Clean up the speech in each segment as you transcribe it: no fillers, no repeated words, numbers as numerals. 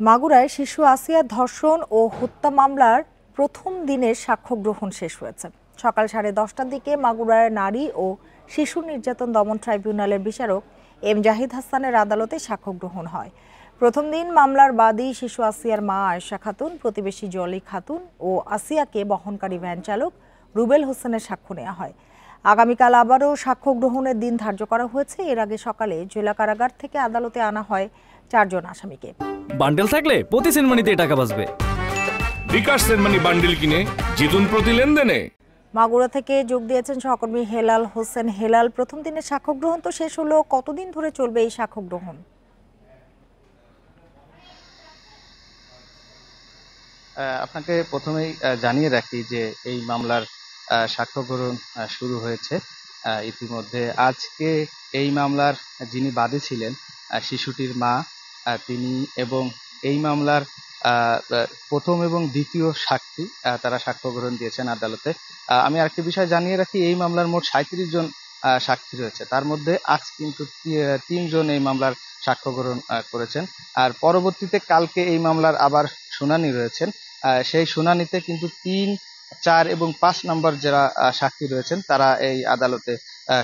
মাগুরায় শিশু আসিয়া ধর্ষণ ও হত্যা মামলার প্রথম দিনের সাক্ষ্য গ্রহণ শেষ হয়েছে। সকাল 10:30টার দিকে মাগুরার নারী ও শিশু নির্যাতন দমন ট্রাইব্যুনালের বিচারক এম জাহিদ হাসানের আদালতে সাক্ষ্য গ্রহণ হয়। প্রথম দিন মামলার বাদী শিশু আসিয়ার মা আয়েশা খাতুন, প্রতিবেশী জলি খাতুন ও আসিয়াকে বহনকারী ভ্যান চালক রুবেল হোসেনের সাক্ষ্য নেওয়া হয়। আগামীকাল আবারও সাক্ষ্য গ্রহণের দিন ধার্য করা হয়েছে। এর আগে সকালে জেলা কারাগার থেকে আদালতে আনা হয় 4 জন আসামিকে। বান্ডেল থাকলে প্রতি সেনমানিতে টাকা বাঁচবে। বিকাশ সেনমানি বান্ডেল কিনে জিতুন প্রতি লেনদেনে। মাগুরা থেকে যোগ দিয়েছেন সহকর্মী হেলাল হোসেন। হেলাল, প্রথম দিনের সাক্ষ্য গ্রহণ তো শেষ হলো, কতদিন ধরে চলবে এই সাক্ষ্য গ্রহণ? আপনাকে প্রথমেই জানিয়ে রাখি যে এই মামলার সাক্ষ্য গ্রহণ শুরু হয়েছে ইতিমধ্যে। আজকে এই মামলার যিনি বাদী ছিলেন শিশুটির মা, তিনি এবং এই মামলার প্রথম এবং দ্বিতীয় সাক্ষী তারা সাক্ষ্য গ্রহণ দিয়েছেন আদালতে। আমি আরেকটি বিষয় জানিয়ে রাখি, এই মামলার মোট 37 জন সাক্ষী রয়েছে, তার মধ্যে আজ কিন্তু 3 জন এই মামলার সাক্ষ্য গ্রহণ করেছেন। আর পরবর্তীতে কালকে এই মামলার আবার শুনানি রয়েছেন। সেই শুনানিতে কিন্তু 3, 4 এবং 5 নম্বর যারা সাক্ষী রয়েছেন তারা এই আদালতে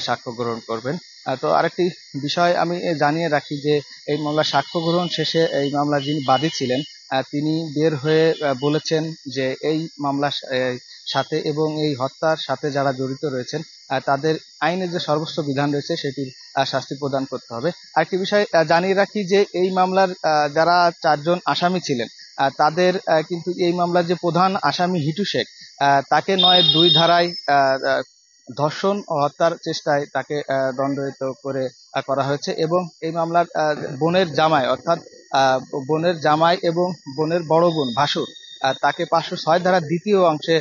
সাক্ষ্য গ্রহণ করবেন। তো আরেকটি বিষয় আমি জানিয়ে রাখি যে এই মামলার সাক্ষ্য গ্রহণ শেষে এই মামলার যিনি বাদী ছিলেন তিনি বের হয়ে বলেছেন যে এই মামলার সাথে এবং এই হত্যার সাথে যারা জড়িত রয়েছেন তাদের আইনের যে সর্বোচ্চ বিধান রয়েছে সেটির শাস্তি প্রদান করতে হবে। আরেকটি বিষয় জানিয়ে রাখি যে এই মামলার যারা 4 জন আসামি ছিলেন তাদের কিন্তু এই মামলার যে প্রধান আসামি হিটু শেখ তাকে 9-2 ধারায় ধর্ষণ ও হত্যার চেষ্টায় তাকে দণ্ডায়িত করা হয়েছে এবং এই মামলার বোনের জামাই অর্থাৎ বোনের জামাই এবং বোনের বড় বোন ভাসুর তাকে 506 ধারা দ্বিতীয় অংশে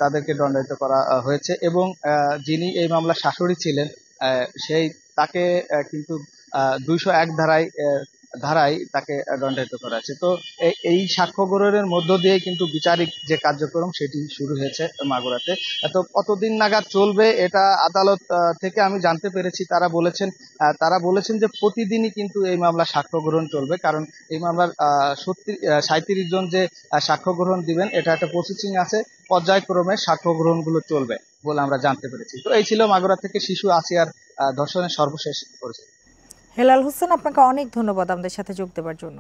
তাদেরকে দণ্ডায়িত করা হয়েছে এবং যিনি এই মামলার শাশুড়ি ছিলেন সেই তাকে কিন্তু 201 ধারায় তাকে দণ্ডায়িত করা হয়েছে। তো এই সাক্ষ্য গ্রহণের মধ্য দিয়ে কিন্তু বিচারিক যে কার্যক্রম সেটি শুরু হয়েছে মাগুরাতে। তো কতদিন নাগাদ চলবে এটা আদালত থেকে আমি জানতে পেরেছি, তারা বলেছেন যে প্রতিদিনই কিন্তু এই মামলা সাক্ষ্য গ্রহণ চলবে, কারণ এই মামলার 37 জন যে সাক্ষ্য গ্রহণ দিবেন এটা একটা প্রসেসিং আছে, পর্যায়ক্রমে সাক্ষ্য গ্রহণগুলো চলবে বলে আমরা জানতে পেরেছি। তো এই ছিল মাগুরা থেকে শিশু আসিয়ার ধর্ষণের সর্বশেষ পরিস্থিতি। হেলাল হোসেন, আপনাকে অনেক ধন্যবাদ আমাদের সাথে যোগ দেওয়ার জন্য।